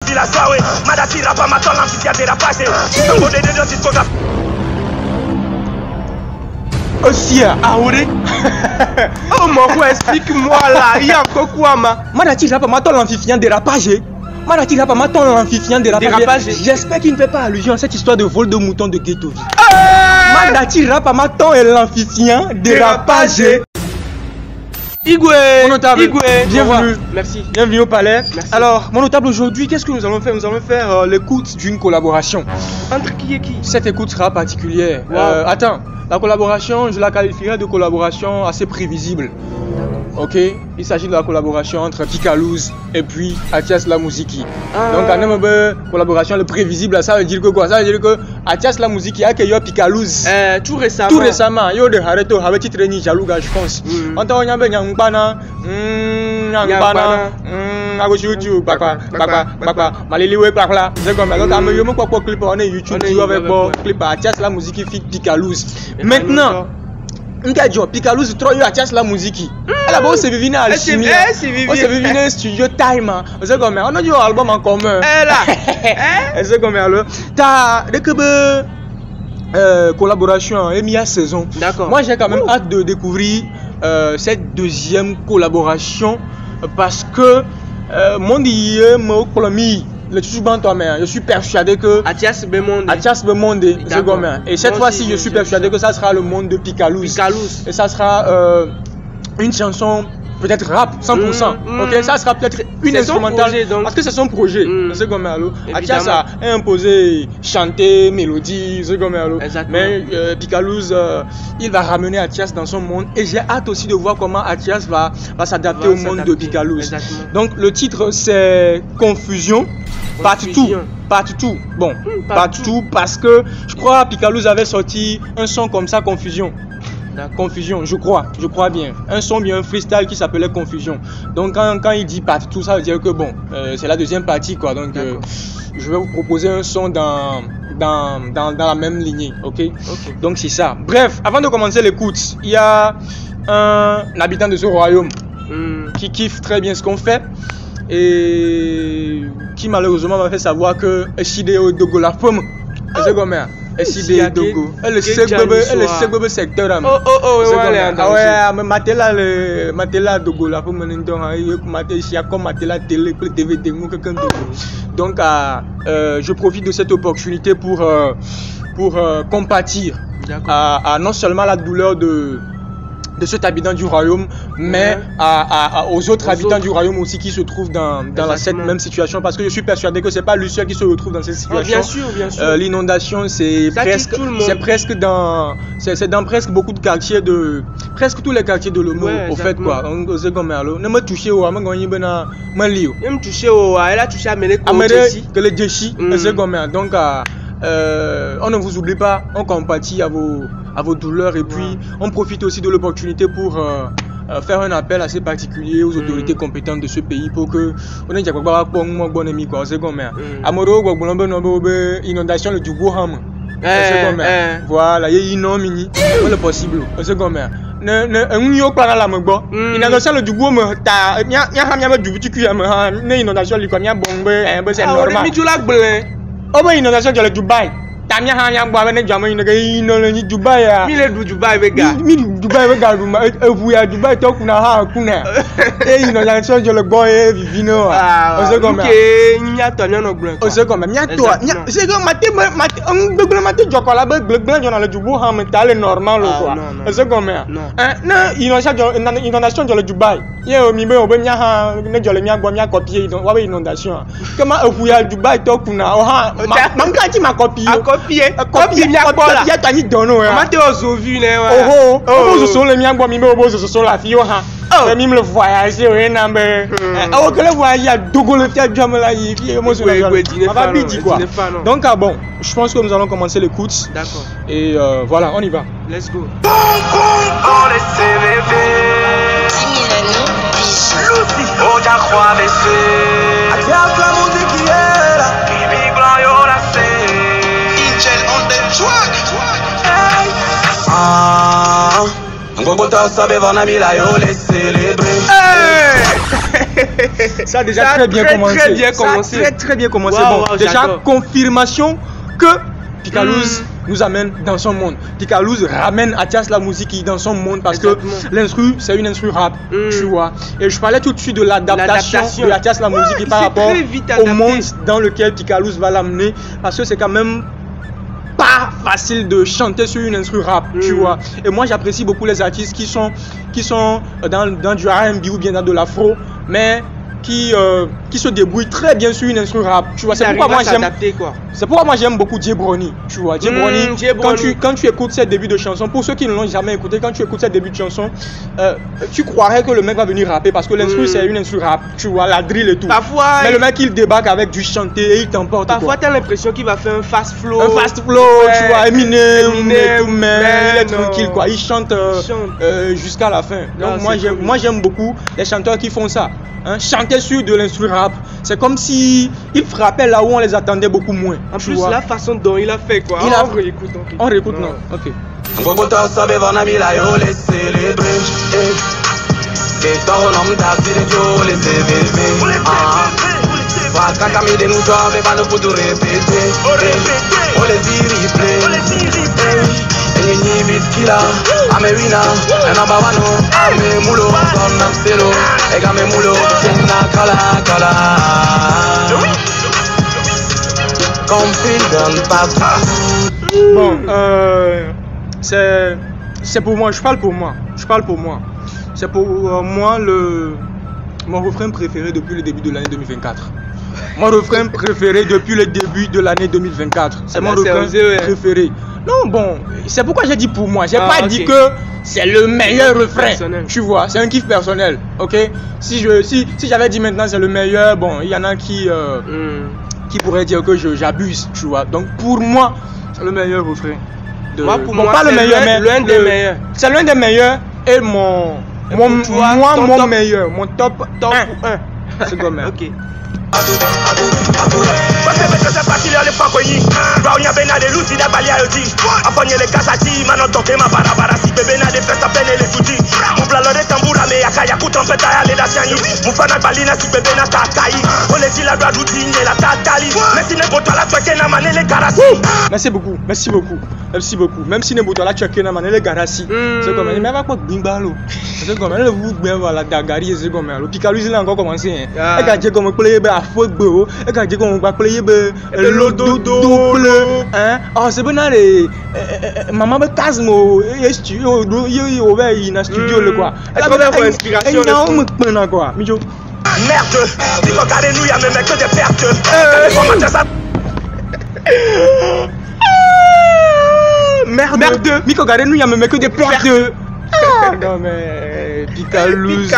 villa sawe. Madati rapa maton l'amphithéâtre dérapage. Tango de deux discographes. Aussi, Aouré. Oh mon frère, explique-moi là. Il y a encore quoi, ma? Madati rapa maton l'amphithéâtre dérapage. Madati rapa maton l'amphithéâtre dérapage. J'espère qu'il ne fait pas allusion à cette histoire de vol de mouton de Ghetto. Madati rapa maton et l'amphithéâtre dérapage. Igwe, mon notable, bienvenue. Merci. Bienvenue au palais. Merci. Alors, mon notable, aujourd'hui, qu'est-ce que nous allons faire? Nous allons faire l'écoute d'une collaboration. Entre qui et qui? Cette écoute sera particulière. Wow. Attends, la collaboration, je la qualifierais de collaboration assez prévisible. Ok, il s'agit de la collaboration entre Picalouz et puis Atias Lamouziki. Donc, en même collaboration le prévisible, ça veut dire que quoi? Ça veut dire que Atias Lamouziki a accueilli Picalouz. Tout récemment. Tout récemment. Yo de Hareto, avec titre ni Jalouga, je pense. On t'a envoyé un Nyangpana, YouTube, papa, Maliliwe, papa. C'est comme ça. Donc, à me yomon quoi clip on est YouTube, avec bon clip Atias Lamouziki fit Picalouz. Maintenant. Picalouz trop yo Atias Lamouziki. Elle a c'est vivine à chimie. C'est vivine studio time. C'est comme on a du album en commun. C'est comme alors. T'as des collaboration et saison. D'accord. Moi j'ai quand même hâte de découvrir cette deuxième collaboration parce que mon dieu me promis. Le je suis persuadé que Atias Bemonde, et cette fois-ci je suis persuadé que ça sera le monde de Picalouz. Et ça sera une chanson peut-être rap 100%. Ok, ça sera peut-être une instrumentale parce que c'est son projet. Atias a imposé chanter, mélodie, mais Picalouz il va ramener Atias dans son monde et j'ai hâte aussi de voir comment Atias va s'adapter au monde de Picalouz. Donc le titre c'est Confusion. Partout. Bon, partout parce que je crois que Picalouz avait sorti un son comme ça, Confusion. Confusion, je crois bien. Un son bien freestyle qui s'appelait Confusion. Donc quand il dit partout, ça veut dire que bon, c'est la deuxième partie quoi. Donc je vais vous proposer un son dans la même lignée, ok. Donc c'est ça. Bref, avant de commencer l'écoute, il y a un habitant de ce royaume qui kiffe très bien ce qu'on fait. Et qui malheureusement m'a fait savoir que SIDO Dogo la femme, c'est comme ça. SIDO Dogo, elle sait que secteur. Ouais, Matela Dogo la femme, Matela télé, TV, donc je profite de cette opportunité pour compatir à non seulement la douleur de cet habitant du royaume, mais aux autres habitants du royaume aussi qui se trouvent dans cette même situation, parce que je suis persuadé que c'est pas lui seul qui se retrouve dans cette situation. Bien sûr. L'inondation c'est presque dans beaucoup de quartiers presque tous les quartiers de l'Omo au fait quoi. Donc c'est comme ça. Ne me touchez au elle a touché à le déchi, c'est comme ça. Donc on ne vous oublie pas, on compatit à vos douleurs et puis on profite aussi de l'opportunité pour faire un appel assez particulier aux autorités compétentes de ce pays pour que on ait pas bon ami quoi, c'est comme ça. Amoro inondation le Djibouham. Voilà, il y a une mini, le possible, c'est comme ça. Ne pas la megbo. Inondation le Djibouham ta nya Djibouti inondation li quoi bombe c'est normal. Oh ben inondation de Dubaï. Tamia hanya boa ne jamo ni Dubaï ya. Mi le Dubaï vega. Mi Dubaï vega ma evu ya Dubaï to kuna ha kuna. Inondation de le boy vivino. C'est comme ça. OK, nya to nya no gble. C'est comme nya to. C'est comme maté gble maté jokola gble dans le Djibouti ta le normal quoi. C'est comme ça. Non, inondation de le Dubaï. Ye mi be obe nya ha ne jole mi agbo mi copier donc wa inondation. Comment evu ya Dubaï to kuna o ha mam ka ti ma copier. Copie mia bola. Ya tani dono ya. Mate ozovu ne wa. Obo so le mia gbo mi be obo so la fi o ha. Mais me le voyager o na be. O que le voyage Dogo le tête jam la yi fi mo so la. On va bien dire quoi. Donc bon, je pense que nous allons commencer l'écoute. D'accord. Et voilà, on y va. Let's go. On est CVV. Lucy, on t'a croit baisser. Atias la musique qui est là. Bibi blanc yo la c'est. Ngobota sabe vana mila yo les célébrer. Ça a déjà très bien commencé. Très bien commencé. Bon, déjà confirmation que Picalouz nous amène dans son monde. Picalouz ramène Athias la musique dans son monde parce que l'instru, c'est une instru rap, tu vois. Et je parlais tout de suite de l'adaptation de Athias la musique par rapport au monde dans lequel Picalouz va l'amener, parce que c'est quand même pas facile de chanter sur une instru rap, tu vois. Et moi j'apprécie beaucoup les artistes qui sont dans du R&B ou bien dans de l'afro, mais qui se débrouillent très bien sur une instru rap, tu vois. C'est pourquoi moi j'aime beaucoup Jay Brownie, tu vois. Jay Brownie, quand tu écoutes ses débuts de chansons, pour ceux qui ne l'ont jamais écouté, quand tu écoutes ses débuts de chansons, tu croirais que le mec va venir rapper parce que l'instru c'est une instru rap, tu vois, la drill et tout. Parfois, mais le mec il débarque avec du chanté et il t'emporte. Parfois tu as l'impression qu'il va faire un fast flow. Tu vois, Eminem et tout, mais il est tranquille quoi, il chante jusqu'à la fin. Donc moi j'aime beaucoup les chanteurs qui font ça. Chanter sur de l'instru rap, c'est comme si il frappait là où on les attendait beaucoup moins. En plus, vois. La façon dont il a fait quoi. On réécoute, non. Ok. Bon, c'est pour moi, je parle pour moi. C'est pour moi mon refrain préféré depuis le début de l'année 2024. Mon refrain préféré depuis le début de l'année 2024. C'est mon refrain préféré. Non, bon, c'est pourquoi j'ai dit pour moi. J'ai pas dit que c'est le meilleur refrain. Tu vois, c'est un kiff personnel. Ok. Si j'avais dit maintenant c'est le meilleur, bon, il y en a qui pourraient dire que j'abuse. Tu vois. Donc pour moi, c'est le meilleur refrain. Pour moi, pas le meilleur, mais l'un des meilleurs. C'est l'un des meilleurs et mon meilleur, mon top 1. C'est comme ça. Ok. Merci beaucoup. Même si ne bouton là tu as qu'un mané les garassi. C'est comme mais va pas bimbalo. C'est comme le vous bien voilà dagari c'est comme le Picalouz il a encore commencé. Et quand j'ai comme play à faux beau et quand j'ai comme va play le double hein. Oh c'est bon aller maman me casmo et studio yo va in studio le quoi. Elle va avoir inspiration le quoi. Mijo merde, il faut garder nous, il y a même que des pertes. Merde, Miko gardez nous, il y a même que des pertes. Non mais Picalouz.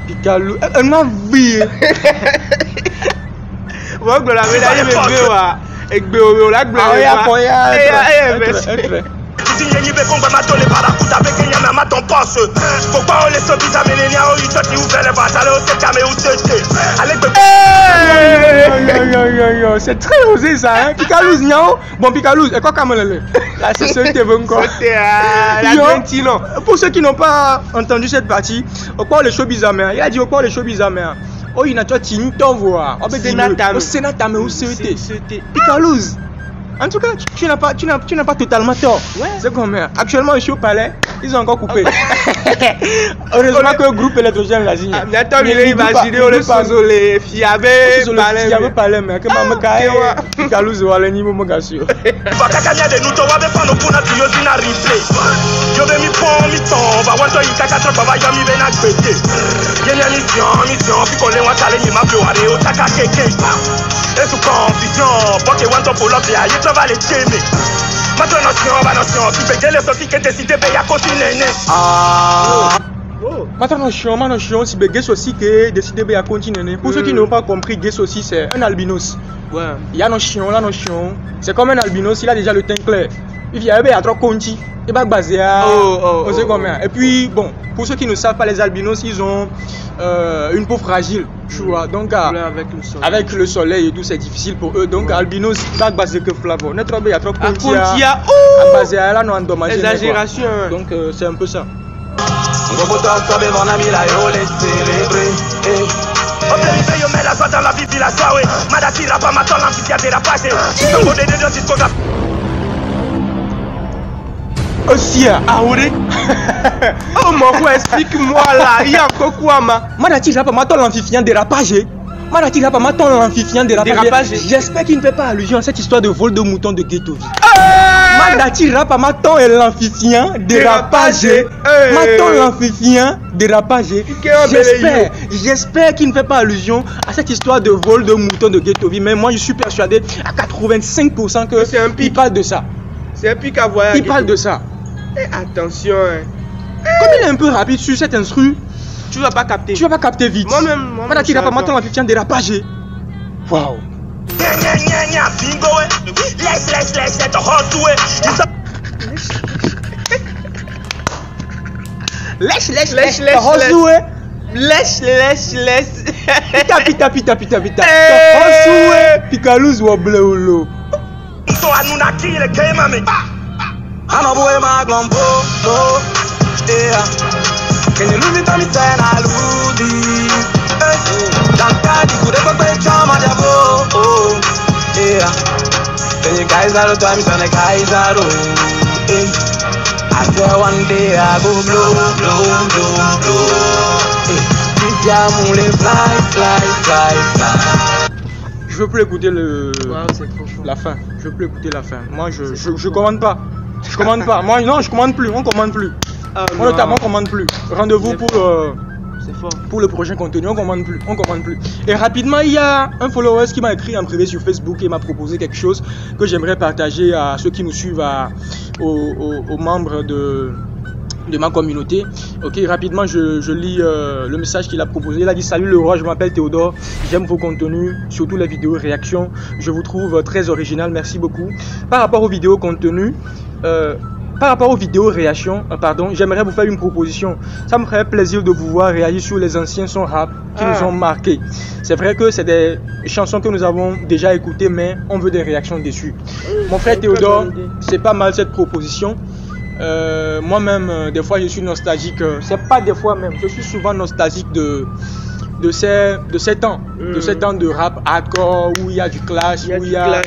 Picalouz, elle m'a vu. Moi, je l'avais d'ailleurs avec Béo, la gloire. C'est très osé ça, hein? Picalouz, bon, Picalouz, et quoi comme la société veut encore. Pour ceux qui n'ont pas entendu cette partie, au quoi le show bizarre, il a dit au quoi le show bizarre. Oh, il n'a pas tenu ton voix. Au Sénat, mais où c'était? Picalouz. En tout cas, tu n'as pas totalement tort. Ouais. C'est comme actuellement au show palais, ils ont encore coupé. Heureusement que le groupe électrogène l'a signé. Attends, il est imaginé le sozo les fiabe palais mais que maman kae Picalouz wala ni momo gasio. Bakakanya de nous to wa be fano kuna tiyo sina replay. Yo be mi pon mi ton ba wanto yi kaka to baba yo mi be na gbete. Yenya mission fi ko le wa tale ni ma blow are o taka keke. Et sous confusion, parce que wanto pour l'autre aïe ça va les tirer. Maintenant tu peux les sorties que décider de ya continuer. Maintenant, si Guess aussi que décider de continuer. Pour ceux qui n'ont pas compris, Guess aussi c'est un albinos. Ouais. Il y a notion, c'est comme un albinos, il a déjà le teint clair. Il y a trop conti, il va baser à. Et puis bon, pour ceux qui ne savent pas, les albinos ils ont une peau fragile, tu vois. Donc avec le soleil et tout, c'est difficile pour eux. Donc albinos va baser que flavo. Notre il y a trop conti à baser à là non endommagé. Exagération. Donc c'est un peu ça. Oh baby, yo mets la joie dans la vie villageoise, ouais. Madati rapa ma ton l'amphithéâtre dérapage. Le mot des deux discographie. Aussi, Aouré. Oh mon frère, explique-moi là, il y a encore quoi, ma? Madati rapa ma ton l'amphithéâtre dérapage. Madati rapa ma ton l'amphithéâtre dérapage. J'espère qu'il ne fait pas allusion à cette histoire de vol de mouton de Ghetto Vie. Madati rapa ma ton et l'amphithéâtre dérapage. Ma ton l'amphithéâtre dérapage. J'espère qu'il ne fait pas allusion à cette histoire de vol de mouton de Ghetto Vie. Mais moi je suis persuadé à 85% que c'est un pic. Il parle de ça. C'est un pic à voir. Il parle de ça. Attention, Comme il est un peu rapide sur cette instru, tu vas pas capter. Tu vas pas capter vite. Moi-même. Madati rapa ma ton l'amphithéâtre dérapage. Waouh. Bingo, laisse ton hustle, Laisse. Pita. Hustle, Picalouz ou Bleulo. So Anunnaki le game ame. I'ma boy my glumbo, yeah. Can you lose it on me ten I lose it? Jankadi could ever break chama jabo, oh, yeah. Then you guys are the time on the guys are I swear one day I go blow. Je veux plus écouter la fin. Je veux plus écouter la fin. Moi, je commande pas. Moi, non, je commande plus. On commande plus. Moi, notamment, on commande plus. Rendez-vous pour le prochain contenu. On commande plus. Et rapidement, il y a un follower qui m'a écrit en privé sur Facebook et m'a proposé quelque chose que j'aimerais partager à ceux qui nous suivent, aux membres de ma communauté. Ok, rapidement je lis le message qu'il a proposé. Il a dit: salut le roi, je m'appelle Théodore, j'aime vos contenus, surtout les vidéos réactions, je vous trouve très original, merci beaucoup. Par rapport aux vidéos contenus, par rapport aux vidéos réactions, j'aimerais vous faire une proposition. Ça me ferait plaisir de vous voir réagir sur les anciens sons rap qui nous ont marqués. C'est vrai que c'est des chansons que nous avons déjà écoutées, mais on veut des réactions dessus. Mon frère Théodore, c'est pas mal cette proposition. Moi-même, des fois je suis nostalgique, c'est pas des fois même, je suis souvent nostalgique de ces temps de rap hardcore où il y a du clash, où il y a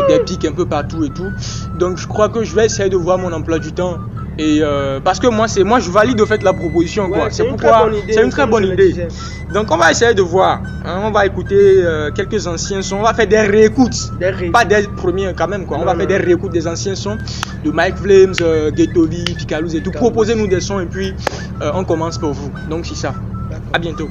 des pics un peu partout et tout. Donc je crois que je vais essayer de voir mon emploi du temps et parce que moi je valide au fait la proposition, quoi. C'est pourquoi c'est une très bonne idée. Donc on va essayer de voir, hein, on va écouter quelques anciens sons, on va faire des réécoutes, pas des premiers quand même, quoi. On va faire des réécoutes des anciens sons de Mike Flames, Ghetto Vie, Picalouz et tout. Proposez-nous des sons et puis on commence pour vous. Donc c'est ça. À bientôt.